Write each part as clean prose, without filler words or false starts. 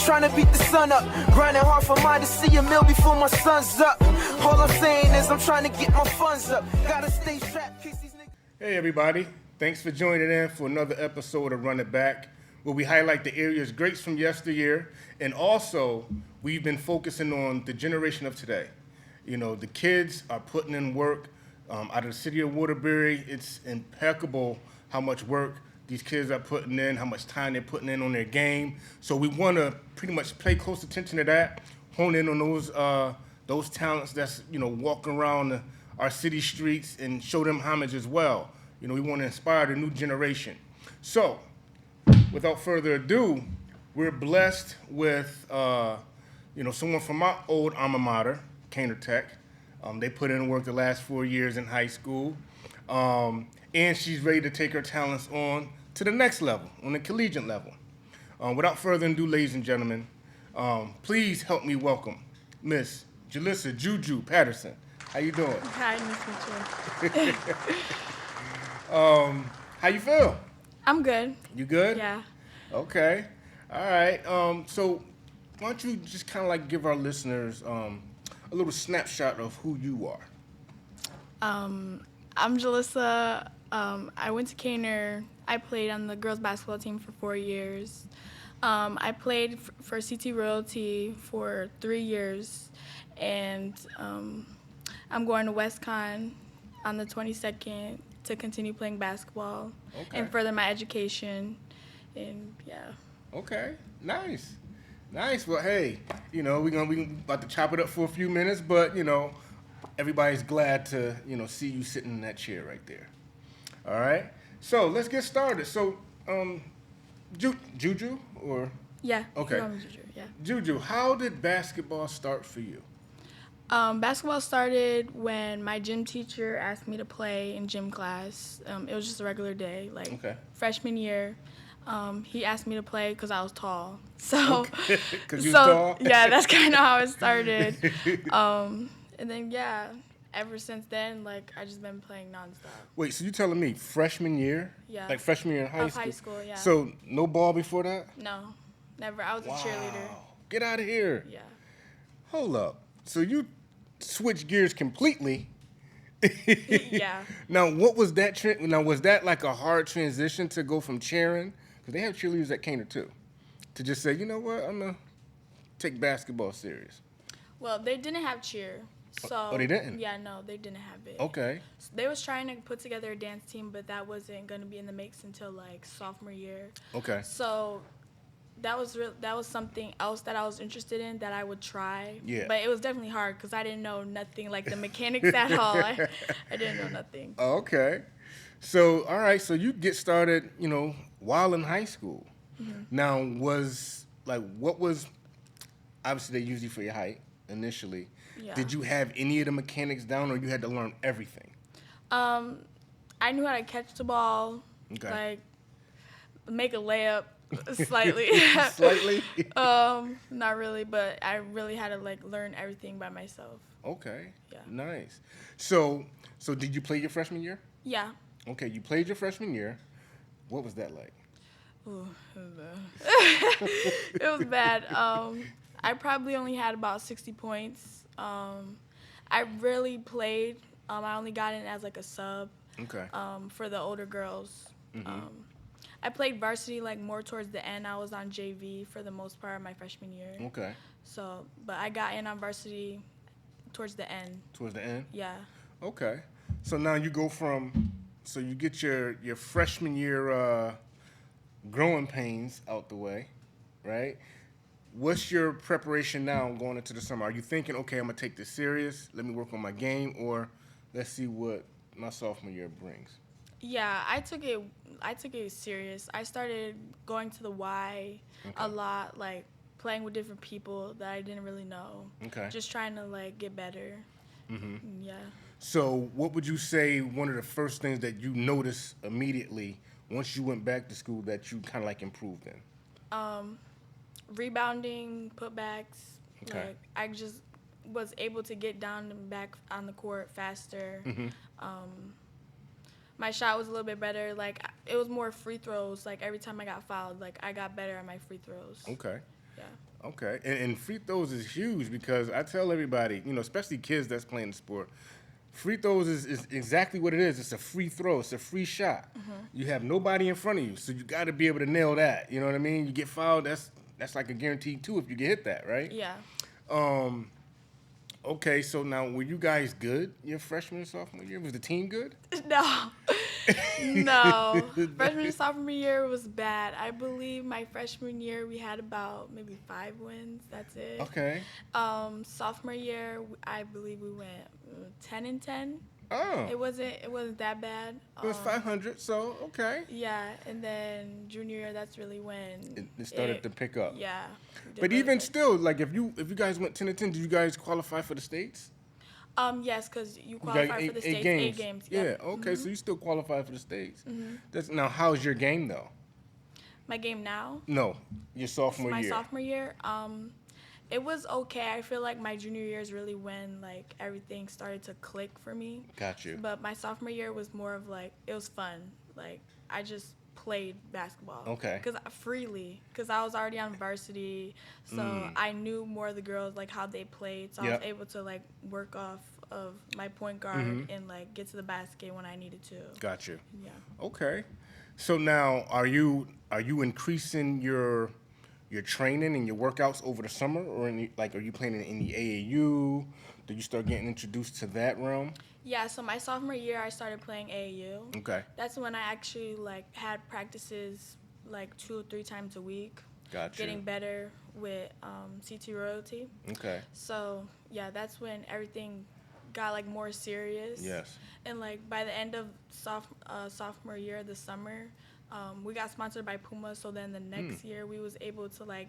trying to beat the sun up. Grinding hard for mine to see a meal before my sun's up. All I'm saying is I'm trying to get my funds up. Gotta stay strapped, kiss these niggas. Hey everybody, thanks for joining in for another episode of Run It Back, where we highlight the area's greats from yesteryear, and also we've been focusing on the generation of today. You know, the kids are putting in work out of the city of Waterbury. It's impeccable how much work these kids are putting in, how much time they're putting in on their game. So we want to pretty much pay close attention to that, hone in on those talents that's, you know, walking around our city streets and show them homage as well. You know, we want to inspire the new generation. So, without further ado, we're blessed with, someone from my old alma mater, Caner Tech. They put in work the last 4 years in high school. And she's ready to take her talents on to the next level, on the collegiate level. Without further ado, ladies and gentlemen, please help me welcome Miss Jalissa Juju Patterson. How you doing? Hi, nice to meet you. How you feel? I'm good. You good? Yeah. Okay. All right. So why don't you just kind of like give our listeners a little snapshot of who you are? I'm Jalissa. I went to Caner. I played on the girls basketball team for 4 years. I played for CT Royalty for 3 years, and I'm going to WestCon on the 22nd to continue playing basketball and further my education, and yeah. Okay, nice. Well, hey, you know, we about to chop it up for a few minutes, but you know, everybody's glad to see you sitting in that chair right there. All right, so let's get started. So, Juju or Yeah. okay, Juju, yeah. Juju, how did basketball start for you? Basketball started when my gym teacher asked me to play in gym class. It was just a regular day, like freshman year. He asked me to play because I was tall. So, because you was tall? Yeah, that's kind of how it started. And then, yeah, ever since then, like, I just been playing nonstop. Wait, so you telling me freshman year? Yeah. Like freshman year in high school? High school, yeah. So no ball before that? No, never. I was a cheerleader. Get out of here. Yeah. Hold up. So you switched gears completely. Yeah. Now, what was that? Was that like a hard transition to go from cheering? Because they have cheerleaders at Caner too. To just say, you know what, I'm going to take basketball serious. Well, they didn't have cheer. So, they didn't? Yeah, no, they didn't have it. Okay. So they was trying to put together a dance team, but that wasn't going to be in the mix until, like, sophomore year. Okay. So that was something else that I was interested in that I would try. Yeah. But it was definitely hard because I didn't know nothing, like the mechanics at all. I didn't know nothing. Okay. So, all right, so you get started, while in high school. Mm-hmm. Now, what was, obviously they used you for your height initially. Yeah. Did you have any of the mechanics down, or you had to learn everything? I knew how to catch the ball, like make a layup slightly. Slightly? Not really, but I really had to like learn everything by myself. Okay. Yeah. Nice. So did you play your freshman year? Yeah. Okay, you played your freshman year. What was that like? Ooh, it was bad. It was bad. I probably only had about 60 points. I rarely played. I only got in as like a sub. Okay. For the older girls. Mm-hmm. I played varsity like more towards the end. I was on JV for the most part of my freshman year. Okay. So, but I got in on varsity towards the end. Towards the end? Yeah. Okay. So now you go so you get your freshman year growing pains out the way, right? What's your preparation now going into the summer? Are you thinking, okay, I'm going to take this serious, let me work on my game, or let's see what my sophomore year brings? Yeah, I took it serious. I started going to the Y a lot, like playing with different people that I didn't really know. Okay. Just trying to like get better. Mm-hmm. Yeah. So what would you say one of the first things that you noticed immediately once you went back to school that you kind of like improved in? Rebounding, putbacks. Okay. Like I just was able to get down and back on the court faster. Mm-hmm. My shot was a little bit better. Like it was more free throws. Like every time I got fouled, like I got better at my free throws. Okay. Yeah. Okay, and free throws is huge because I tell everybody, especially kids that's playing the sport, free throws is exactly what it is. It's a free throw. It's a free shot. You have nobody in front of you, so you got to be able to nail that. You know what I mean? You get fouled, that's like a guaranteed two if you get hit that, right? Yeah. Okay, so now were you guys good your freshman and sophomore year? Was the team good? No. No. Freshman and sophomore year was bad. I believe my freshman year we had about maybe 5 wins. That's it. Okay. Sophomore year I believe we went 10-10. Oh, It wasn't that bad. it was 500, so okay. Yeah, and then junior year that's really when It started to pick up. Yeah. we did But really even good. still, like if you guys went 10-10, did you guys qualify for the states? Yes, because you You qualify got for the states. 8 games. Yeah. Yep. Okay. So you still qualify for the states. That's now. How's your game though? My game now. No, your sophomore My year. sophomore year, it was okay. I feel like my junior year is really when like everything started to click for me. Got you. But my sophomore year was more of like it was fun. Like I just played basketball. Okay. Because I was already on varsity, so I knew more of the girls like how they played. So I Yep. was able to like work off of my point guard and like get to the basket when I needed to. Got you. Yeah. Okay. So now, are you increasing your training and your workouts over the summer, or are you playing in the AAU? Did you start getting introduced to that realm? Yeah, so my sophomore year I started playing AAU. Okay. That's when I actually like had practices like 2 or 3 times a week. Got you. Getting better with CT Royalty. Okay. So yeah, that's when everything got like more serious. Yes. And like by the end of sophomore year, the summer, we got sponsored by Puma. So then the next year we was able to like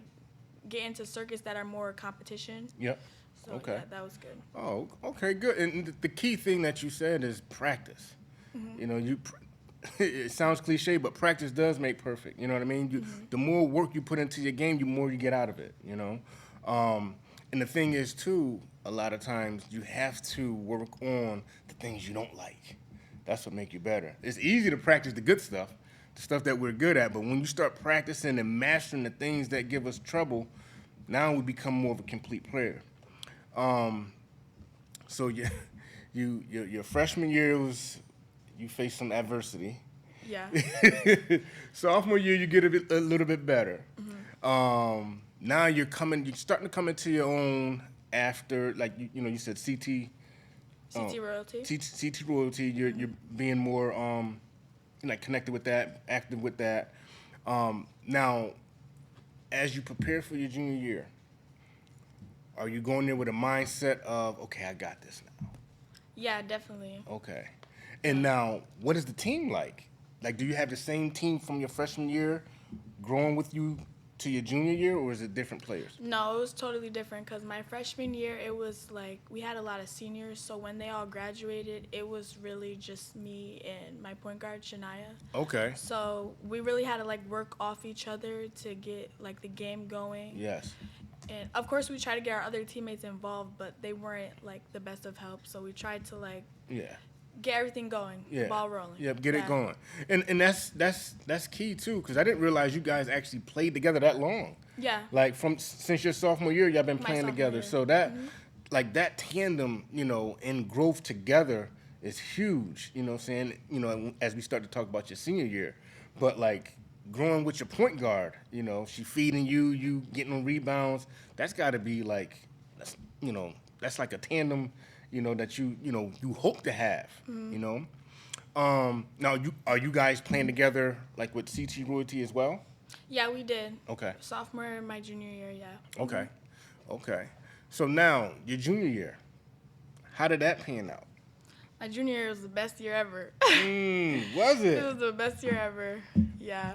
get into circuits that are more competition. Yep. So Okay. yeah, that was good. Oh, okay, good. And the key thing that you said is practice. It sounds cliche, but practice does make perfect. You know what I mean? The more work you put into your game, the more you get out of it. And the thing is, too, a lot of times you have to work on the things you don't like. That's what make you better. It's easy to practice the good stuff, the stuff that we're good at, but when you start practicing and mastering the things that give us trouble, now we become more of a complete player. So your freshman year you faced some adversity. Yeah. Sophomore year you get a little bit better. Now you're starting to come into your own after, like you said CT. CT Royalty. CT Royalty. You're being more like connected with that, active with that. Now, as you prepare for your junior year, are you going there with a mindset of, okay, I got this now? Yeah, definitely. Okay. And now, what is the team like? Like, do you have the same team from your freshman year growing with you to your junior year, or is it different players? No, it was totally different because my freshman year, it was like we had a lot of seniors. So when they all graduated, it was really just me and my point guard, Shania. Okay. So we really had to like work off each other to get like the game going. Yes. And of course, we tried to get our other teammates involved, but they weren't like the best of help. So we tried to like Yeah. get everything going, Yeah. ball rolling. Yep, get Yeah. it going. And that's key too, because I didn't realize you guys actually played together that long. Yeah. Like since your sophomore year, y'all been My playing sophomore together. year. So that like that tandem, and growth together is huge. You know what I'm saying? As we start to talk about your senior year. But like growing with your point guard, she feeding you getting on rebounds, that's gotta be like that's like a tandem, that you hope to have. Now are you guys playing together like with CT Royalty as well? Yeah, we did. Okay. Sophomore and my junior year, yeah. Okay. So now your junior year, how did that pan out? My junior year was the best year ever. Was It it? was the best year ever. Yeah.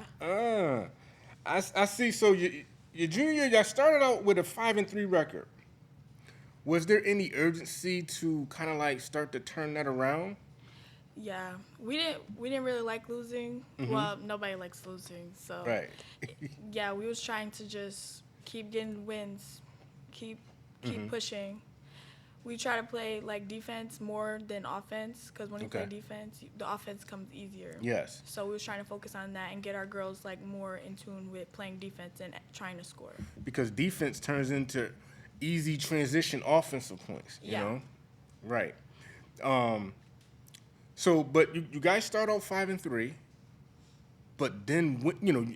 I see. So your junior year, y'all started out with a 5-3 record. Was there any urgency to kind of like start to turn that around? Yeah. We didn't really like losing. Well, nobody likes losing. So Right. yeah, we was trying to just keep getting wins, keep pushing. we try to play like defense more than offense because when you play Okay. defense, the offense comes easier. Yes. So we was trying to focus on that and get our girls like more in tune with playing defense and trying to score. Because defense turns into easy transition offensive points, you Yeah. know? Right. So, but you guys start off 5-3, but then,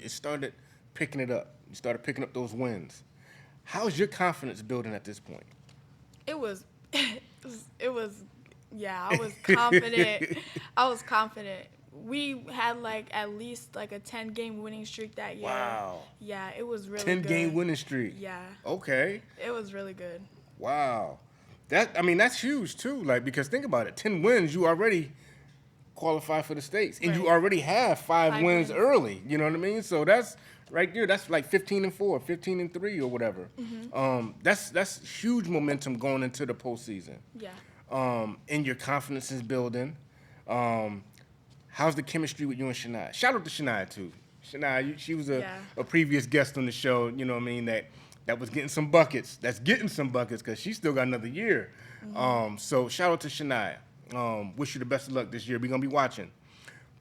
it started picking it up. You started picking up those wins. How's your confidence building at this point? It was, yeah, I was confident. I was confident. We had like at least like a 10-game winning streak that year. Wow. Yeah, it was really 10-game good. winning streak. Yeah, Okay. it was really good. Wow. That's huge too. Like, because think about it, 10 wins, you already qualify for the States. And you Right. already have five Five wins wins. early. You know what I mean? So that's right there. That's like 15-4, 15-3 or whatever. That's huge momentum going into the postseason. Yeah. And your confidence is building. How's the chemistry with you and Shania? Shout out to Shania too. Shania, she was Yeah. a previous guest on the show. You know what I mean? That was getting some buckets. That's getting some buckets because she still got another year. So shout out to Shania. Wish you the best of luck this year. We're gonna be watching.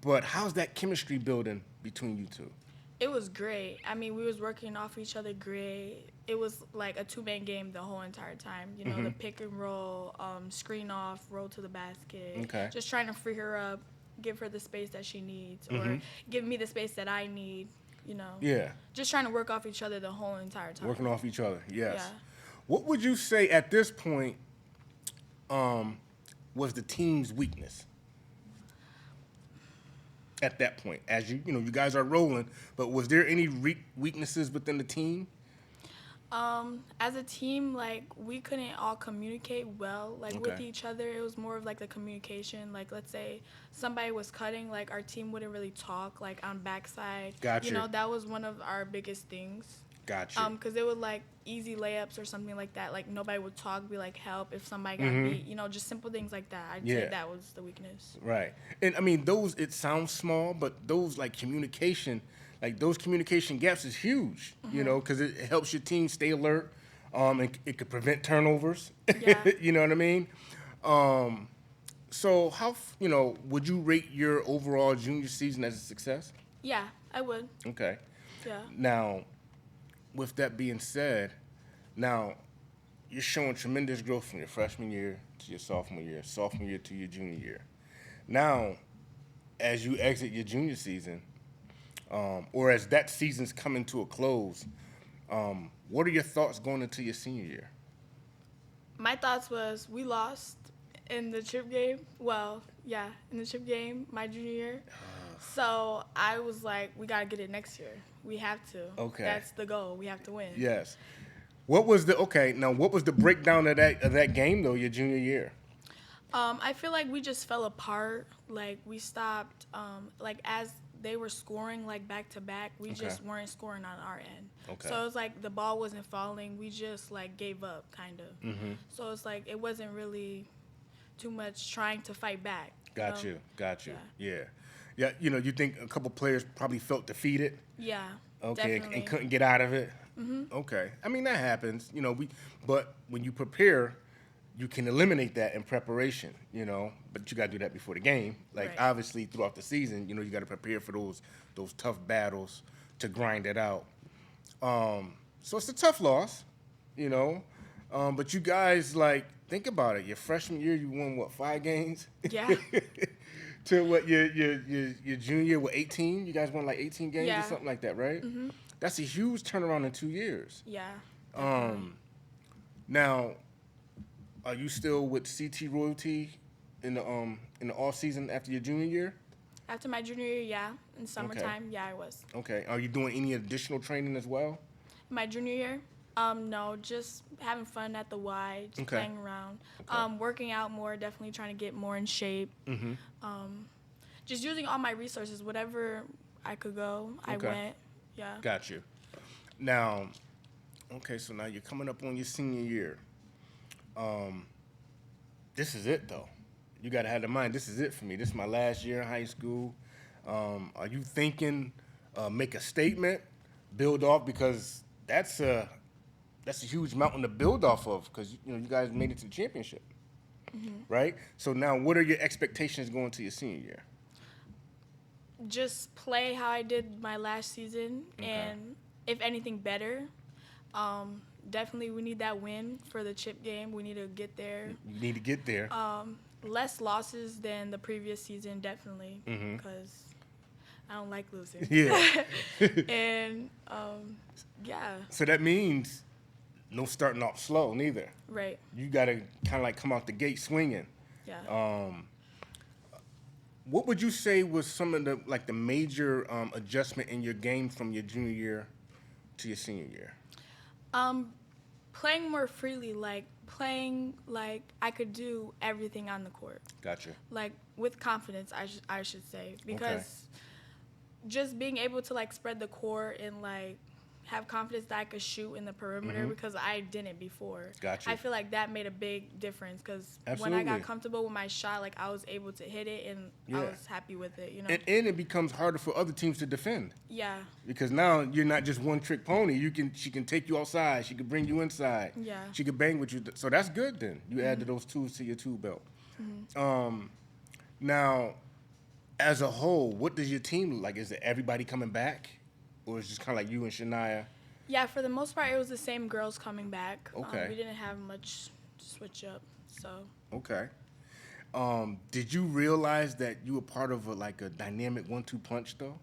But how's that chemistry building between you two? It was great. I mean, we was working off each other great. It was like a two-man game the whole entire time. You know, the pick and roll, screen off, roll to the basket. Okay. Just trying to free her up, give her the space that she needs, or give me the space that I need. You know. Yeah, Just trying to work off each other the whole entire time. working off each other. Yes. Yeah. What would you say at this point was the team's weakness? At that point, as you guys are rolling, but was there any weaknesses within the team? As a team, like we couldn't all communicate well, like with Okay. each other. It was more of like the communication. Like let's say somebody was cutting, like our team wouldn't really talk, like on backside. Gotcha. You know, that was one of our biggest things. Gotcha. Because it would like easy layups or something like that. Like nobody would talk, be like help if somebody got beat. You know, just simple things like that. I'd Yeah. say that was the weakness. Right. And I mean, it sounds small, but those like communication gaps is huge, because it helps your team stay alert. It could prevent turnovers. Yeah. You know what I mean? So would you rate your overall junior season as a success? Yeah, I would. Okay. Yeah. Now, with that being said, you're showing tremendous growth from your freshman year to your sophomore year to your junior year. Now, as you exit your junior season, or as that season's coming to a close, what are your thoughts going into your senior year? My thoughts was we lost in the chip game. Well, yeah, in the chip game my junior year. So I was like, we gotta get it next year. We have to. Okay. That's the goal. We have to win. Yes. What was the breakdown of that game though, your junior year? I feel like we just fell apart. Like we stopped. Like as they were scoring like back to back, we just weren't scoring on our end. Okay. So it was like the ball wasn't falling. We just like gave up kind of. So it's like it wasn't really too much trying to fight back. Got know? you. Yeah. Yeah. You think a couple players probably felt defeated? Yeah. Okay, Definitely. and couldn't get out of it. Okay, I mean that happens, but when you prepare, you can eliminate that in preparation, But you got to do that before the game. Like Right. obviously throughout the season, you got to prepare for those tough battles to grind it out. So it's a tough loss, But you guys think about it. Your freshman year, you won 5 games? Yeah. To what your junior year, 18? You guys won 18 games Yeah. or something like that, right? That's a huge turnaround in 2 years. Yeah. Now, are you still with CT Royalty in the off season after your junior year? After my junior year, yeah. In summertime, yeah, I was. Okay. Are you doing any additional training as well? My junior year, no, just having fun at the Y, just Okay. playing around. Working out more, definitely trying to get more in shape. Just using all my resources, whatever I could go, I Okay. went. Yeah. Got you. Now, okay, so now you're coming up on your senior year. This is it, though. You got to have in mind, this is it for me. This is my last year in high school. Are you thinking make a statement, build off? Because that's that's a huge mountain to build off of because you guys made it to the championship, right? So now, what are your expectations going to your senior year? Just play how I did my last season, and if anything better. Definitely, we need that win for the chip game. We need to get there. You need to get there. Less losses than the previous season, definitely, because I don't like losing. Yeah. And yeah. So that means no starting off slow, neither. Right. You got to kind of like come out the gate swinging. Yeah. What would you say was some of the major adjustment in your game from your junior year to your senior year? Playing more freely, like playing like I could do everything on the court. Gotcha. Like with confidence, I should say, because just being able to like spread the court and like have confidence that I could shoot in the perimeter because I didn't before. Gotcha. I feel like that made a big difference because when Absolutely. I got comfortable with my shot, like I was able to hit it and I was happy with it, And it becomes harder for other teams to defend. Yeah. Because now you're not just one trick pony. She can take you outside. She can bring you inside. Yeah. She can bang with you. So that's good then. You added those tools to your tool belt. Now, as a whole, what does your team look like? Is it everybody coming back? Or is it just kind of like you and Shania? Yeah, for the most part, it was the same girls coming back. Okay. We didn't have much switch up, so. Okay. Did you realize that you were part of a dynamic 1-2 punch though?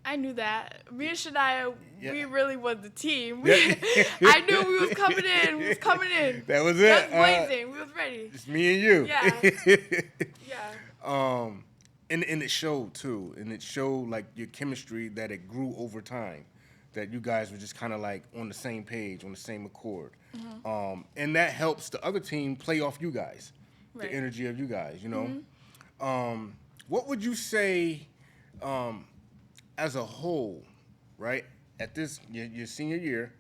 I knew that. Me and Shania, we Yeah. really was the team. Yeah. I knew we was coming in. We was coming in. That was it. Guns blazing. We was ready. It's me and you. Yeah. Yeah. And it showed too, and it showed like your chemistry that it grew over time, that you guys were just kind of like on the same page, on the same accord, and that helps the other team play off you guys, Right. the energy of you guys. What would you say, as a whole, right at this your senior year,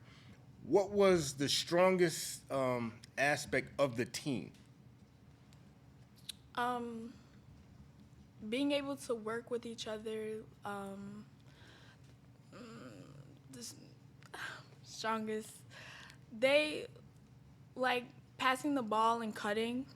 what was the strongest aspect of the team? Being able to work with each other, the strongest. They, like, passing the ball and cutting,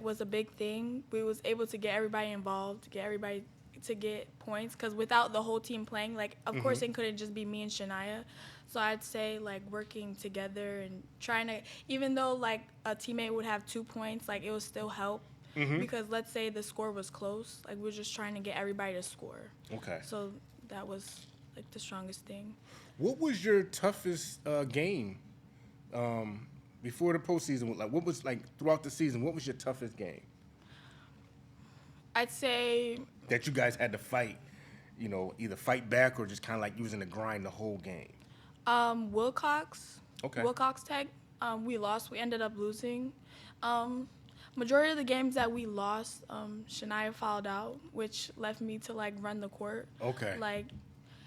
was a big thing. We was able to get everybody involved, get everybody to get points, because without the whole team playing, like, of course it couldn't just be me and Shania. So I'd say, like, working together and trying to, even though, like, a teammate would have 2 points, like, it would still help. Because let's say the score was close, like we're just trying to get everybody to score. Okay. So that was like the strongest thing. What was your toughest game before the postseason? Like, what was like throughout the season? What was your toughest game I'd say that you guys had to fight? Either fight back or just kind of like you was in the grind the whole game. Wilcox. Okay. Wilcox Tech. We lost. We ended up losing. Majority of the games that we lost, Shania fouled out, which left me to like run the court. Okay. Like,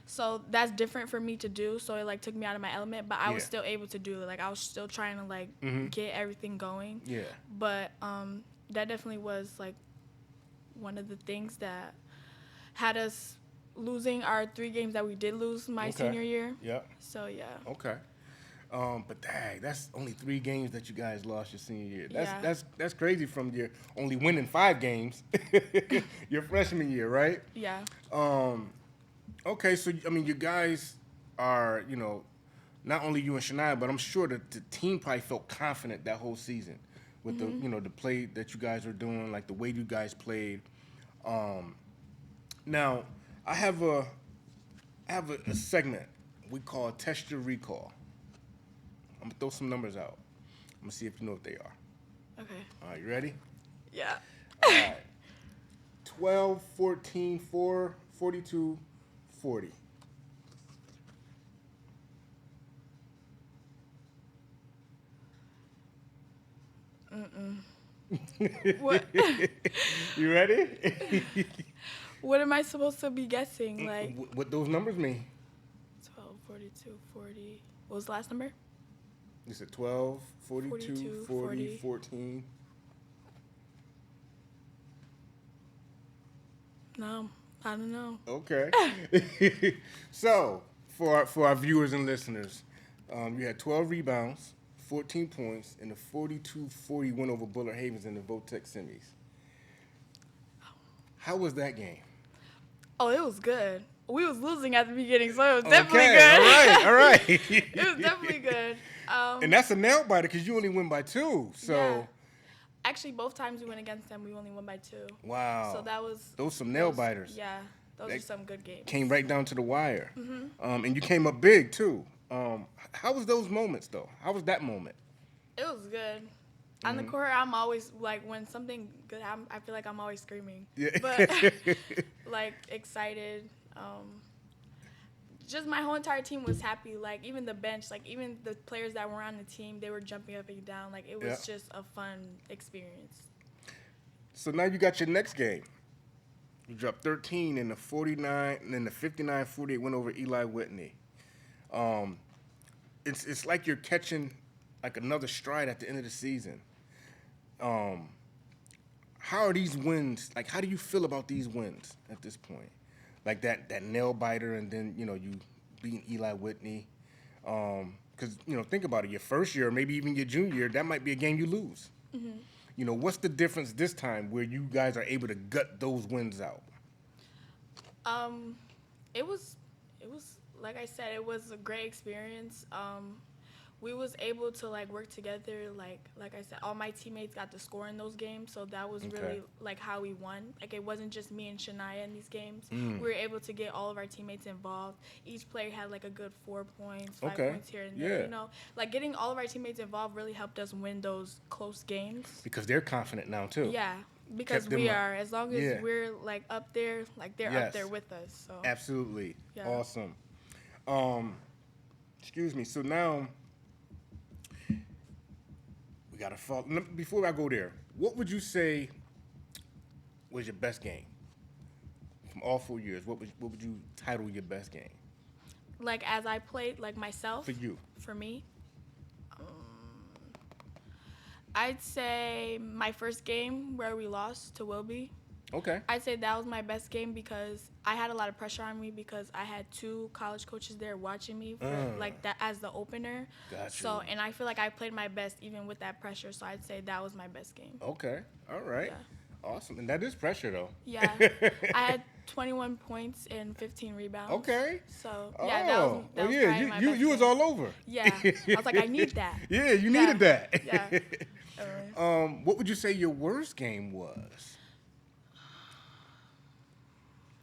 so that's different for me to do. So it like took me out of my element, but I was still able to do it. Like I was still trying to like get everything going. Yeah. But that definitely was like one of the things that had us losing our 3 games that we did lose my senior year. Yeah. So yeah. Okay. But dang, that's only 3 games that you guys lost your senior year. That's crazy from your only winning 5 games your freshman year, right? Yeah. Okay, so I mean, you guys are, not only you and Shania, but I'm sure that the team probably felt confident that whole season with the, the play that you guys were doing, like the way you guys played. Now, I have a segment we call Test Your Recall. I'm gonna throw some numbers out. I'm gonna see if you know what they are. Okay. All right, you ready? Yeah. All right. 12, 14, 4, 42, 40. What? You ready? What am I supposed to be guessing? Like What those numbers mean? 12, 42, 40. What was the last number? You said 12, 42, 42, 40, 14. No, I don't know. Okay. So, for our viewers and listeners, You had 12 rebounds, 14 points, and a 42-40 win over Bullard Havens in the Votech semis. How was that game? Oh, it was good. We was losing at the beginning, so it was definitely Okay, good. all right. It was definitely good. And that's a nail biter because you only win by 2. So, Yeah. Actually, both times we went against them, we only won by 2. wow. So that was Those some nail biters. Yeah, those That are some good games. Came right down to the wire. Mm-hmm. And you came up big, too. How was those moments, though? How was that moment? It was good. On the court, I'm always like when something good happens, I feel like I'm always screaming. Yeah. But like excited. Just my whole entire team was happy. Like even the bench, like even the players that were on the team, they were jumping up and down. Like it was just a fun experience. So now you got your next game. You dropped 13 in the 49, and then the 59-48 win over Eli Whitney. It's like you're catching like another stride at the end of the season. How are these wins? Like, how do you feel about these wins at this point? Like that nail biter, and then you beating Eli Whitney. Because think about it. Your first year, or maybe even your junior year, that might be a game you lose. Mm-hmm. What's the difference this time where you guys are able to gut those wins out? It was like I said, it was a great experience. We was able to like work together. Like I said, all my teammates got to score in those games, so that was really like how we won. Like it wasn't just me and Shania in these games. We were able to get all of our teammates involved. Each player had like a good 4 points, 5 points here and there. Like getting all of our teammates involved really helped us win those close games. Because they're confident now too. Yeah, because we are. As long as we're like up there, like they're up there with us. So absolutely, yeah. Awesome. Excuse me. So now. We gotta follow. Before I go there, what would you say was your best game from all 4 years? What would you title your best game? Like as I played, like myself. For you. For me. I'd say my first game where we lost to Wilby. Okay. I'd say that was my best game because I had a lot of pressure on me because I had 2 college coaches there watching me for like that as the opener. Gotcha. So, and I feel like I played my best even with that pressure. So I'd say that was my best game. Okay. All right. Yeah. Awesome. And that is pressure though. Yeah. I had 21 points and 15 rebounds. Okay. So yeah, that was probably my best you was game. all over. Yeah. I was like, I need that. Yeah, you needed that. Yeah. What would you say your worst game was?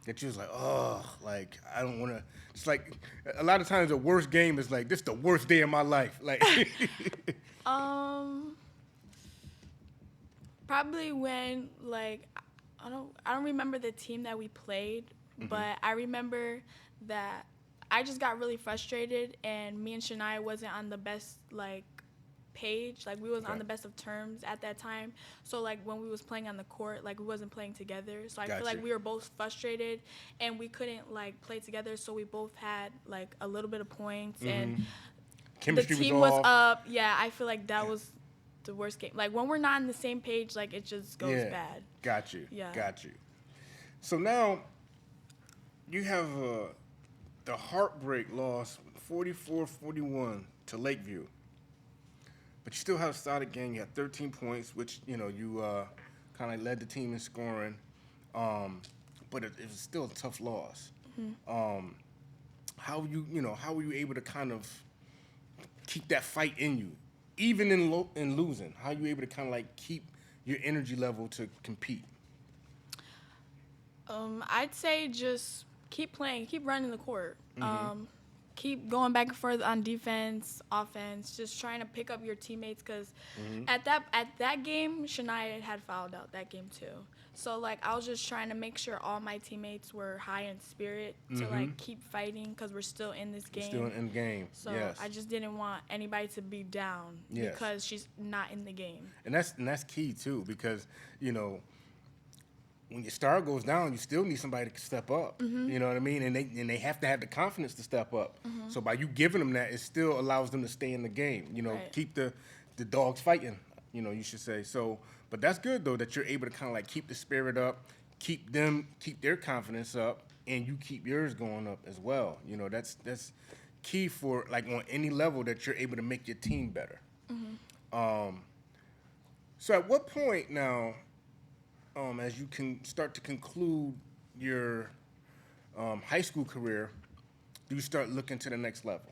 That you was like, oh, like I don't want to. It's like a lot of times the worst game is like this is the worst day of my life. Like, probably when like I don't remember the team that we played, but I remember that I just got really frustrated and me and Shania wasn't on the best like page, like we wasn't on the best of terms at that time. So like when we was playing on the court, like we wasn't playing together. So I feel like we were both frustrated and we couldn't like play together. So we both had like a little bit of points and chemistry the team was was off. up. Yeah, I feel like that was the worst game. Like when we're not on the same page, like it just goes bad. Got you. Yeah. Got you. So now you have the heartbreak loss, 44-41 to Lakeview. But you still have a solid game. You had 13 points, which, you kind of led the team in scoring. But it was still a tough loss. How were you able to kind of keep that fight in you, even in losing? How are you able to kind of like keep your energy level to compete? I'd say just keep playing, keep running the court. Keep going back and forth on defense, offense, just trying to pick up your teammates because at that game, Shania had fouled out that game too. So like I was just trying to make sure all my teammates were high in spirit to like keep fighting because we're still in this game. Still in the game. So yes. I just didn't want anybody to be down because she's not in the game. And that's key too because when your star goes down, you still need somebody to step up. You know what I mean? And they have to have the confidence to step up. So by you giving them that, it still allows them to stay in the game. Keep the dogs fighting. You should say. So, but that's good though that you're able to kind of like keep the spirit up, keep their confidence up, and you keep yours going up as well. That's key for like on any level that you're able to make your team better. So at what point now, as you can start to conclude your high school career, do you start looking to the next level?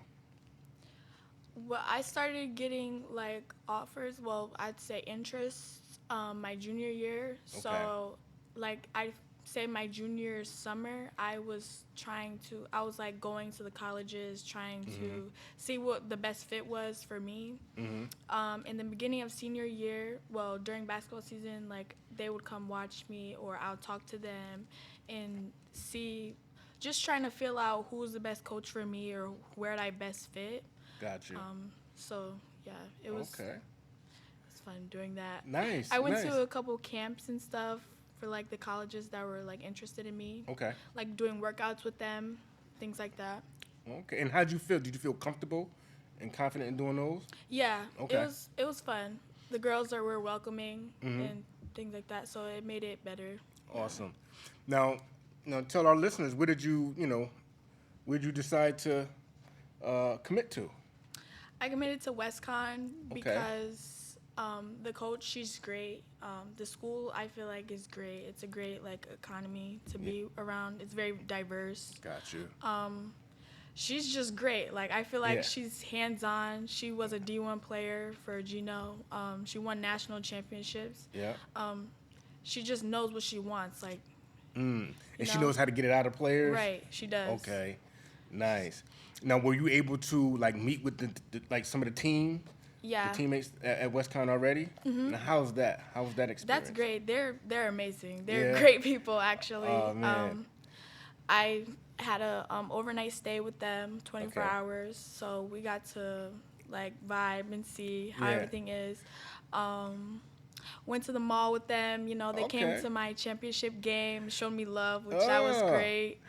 Well, I started getting like offers. Well, I'd say interests my junior year. So, like I say my junior summer, I was like going to the colleges, trying to see what the best fit was for me. In the beginning of senior year, well, during basketball season, like they would come watch me, or I'll talk to them and see, just trying to feel out who's the best coach for me or where I best fit. Got you. So yeah, it was fun doing that. Nice. I went to a couple camps and stuff for like the colleges that were like interested in me. Okay. Like doing workouts with them, things like that. Okay. And how'd you feel? Did you feel comfortable and confident in doing those? Yeah. Okay. It was fun. The girls were welcoming and things like that, so it made it better. Awesome. Now tell our listeners, where did you decide to commit to? I committed to WestCon because the coach, she's great. The school, I feel like, is great. It's a great like economy to be around. It's very diverse. Got you. She's just great. Like I feel like she's hands-on. She was a D1 player for Gino. She won national championships. Yeah. She just knows what she wants. Like. And she knows how to get it out of players. Right. She does. Okay. Nice. Now, were you able to like meet with the like some of the team? Yeah. The teammates at WestCon already? Now, how's that? How was that experience? That's great. They're amazing. They're Yeah. great people, actually. Oh, man. I had a overnight stay with them, 24 Okay. hours, so we got to like vibe and see how Yeah. everything is. Went to the mall with them. You know, they Okay. came to my championship game, showed me love, which that was great.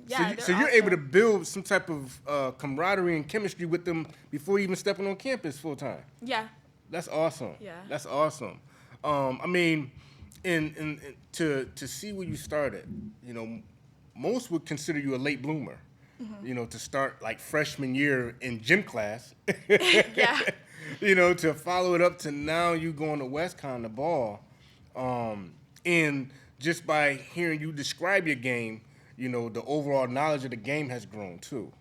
Yeah. So you're able to build some type of camaraderie and chemistry with them before even stepping on campus full time. Yeah. That's awesome. Yeah. That's awesome. I mean, in to see where you started, you know, most would consider you a late bloomer. You know, to start like freshman year in gym class. Yeah. You know, to follow it up to now you going to WestCon the ball. And just by hearing you describe your game, you know, the overall knowledge of the game has grown too,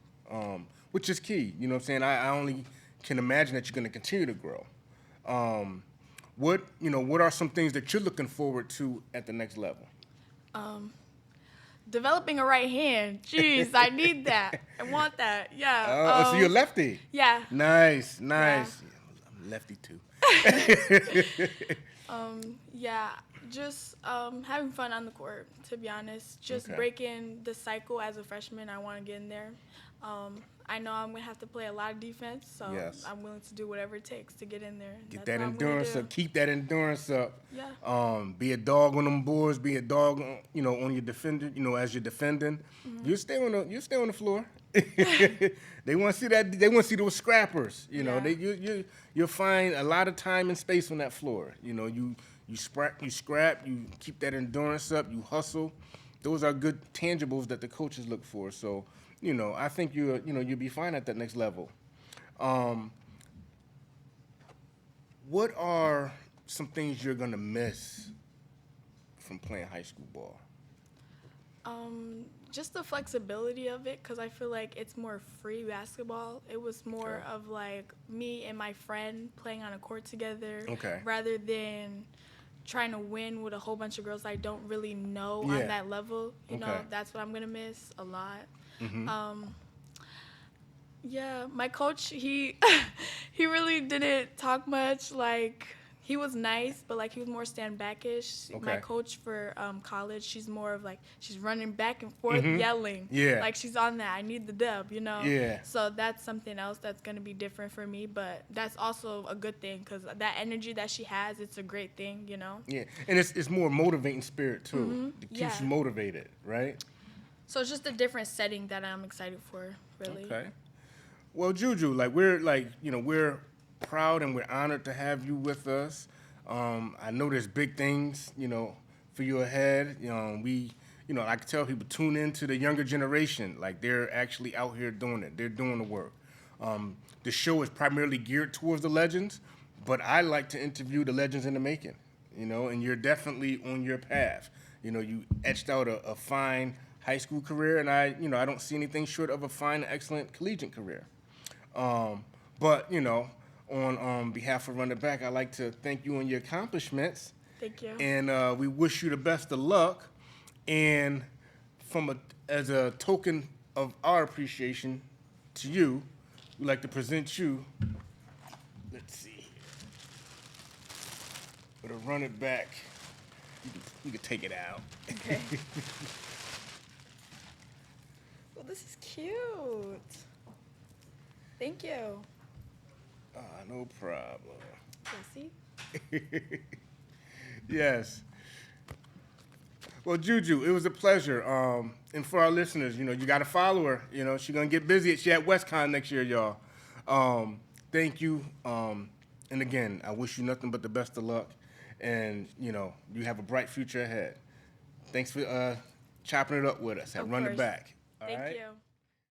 which is key. You know what I'm saying? I only can imagine that you're going to continue to grow. What are some things that you're looking forward to at the next level? Developing a right hand. Jeez, I need that. I want that. Yeah. So you're a lefty. Yeah. Nice. I'm a lefty too. Yeah, just having fun on the court, to be honest. Just Okay. breaking the cycle as a freshman. I want to get in there. I know I'm going to have to play a lot of defense, so Yes. I'm willing to do whatever it takes to get in there. Get That's that what I'm gonna endurance do. up. Keep that endurance up. Yeah. Be a dog on them boards. Be a dog, on your defender. You know, as you're defending, you stay on the floor. They want to see that. They want to see those scrappers. You know, Yeah. you'll find a lot of time and space on that floor. You know, you scrap, you keep that endurance up. You hustle. Those are good tangibles that the coaches look for. So, you know, I think you'll be fine at that next level. What are some things you're gonna miss from playing high school ball? Just the flexibility of it, because I feel like it's more free basketball. It was more of like me and my friend playing on a court together, Okay. rather than trying to win with a whole bunch of girls I don't really know Yeah. on that level. You know, Okay. that's what I'm gonna miss a lot. Yeah, my coach, he he really didn't talk much. Like, he was nice, but like he was more stand backish. My Okay. coach for college, she's more of like, she's running back and forth, yelling. Yeah. Like, she's on that. I need the dub, you know. Yeah. So that's something else that's gonna be different for me, but that's also a good thing, because that energy that she has, it's a great thing, you know. Yeah, and it's more motivating spirit too. It keeps Yeah. you motivated, right? So it's just a different setting that I'm excited for, really. Okay. Well, Juju, we're proud and we're honored to have you with us. I know there's big things, for you ahead. you know, I can tell people tune into the younger generation. Like, they're actually out here doing it. They're doing the work. The show is primarily geared towards the legends, but I like to interview the legends in the making, you know, and you're definitely on your path. You know, you etched out a fine high school career, and I don't see anything short of a fine, excellent collegiate career. But, you know, on behalf of Run It Back, I'd like to thank you on your accomplishments. Thank you. And we wish you the best of luck. And as a token of our appreciation to you, we'd like to present you, let's see, with a Run It Back. You can take it out. Okay. Well, this is cute. Thank you. No problem. Jesse? Yes. Well, Juju, it was a pleasure. And for our listeners, you know, you got to follow her. You know, she's going to get busy. She's at WestCon next year, y'all. Thank you. And again, I wish you nothing but the best of luck. And, you know, you have a bright future ahead. Thanks for chopping it up with us at Of Run It course. Back. All Thank right? you.